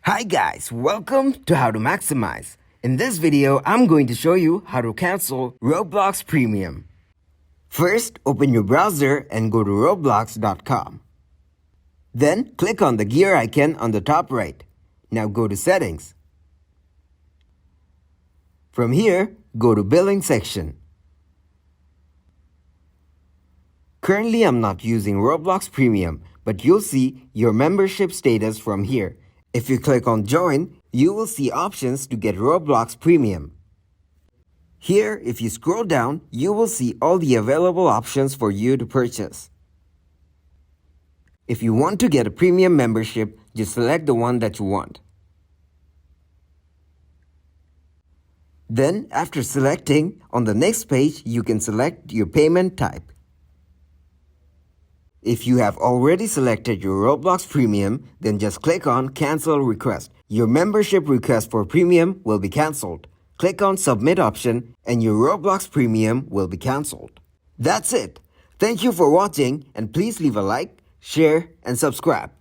Hi guys, welcome to How to Maximize. In this video, I'm going to show you how to cancel Roblox Premium. First, open your browser and go to roblox.com. Then, click on the gear icon on the top right. Now go to Settings. From here, go to Billing section. Currently, I'm not using Roblox Premium, but you'll see your membership status from here. If you click on Join, you will see options to get Roblox Premium. Here, if you scroll down, you will see all the available options for you to purchase. If you want to get a premium membership, just select the one that you want. Then, after selecting, on the next page, you can select your payment type. If you have already selected your Roblox Premium, then just click on Cancel Request. Your membership request for Premium will be cancelled. Click on Submit option and your Roblox Premium will be cancelled. That's it. Thank you for watching and please leave a like, share and subscribe.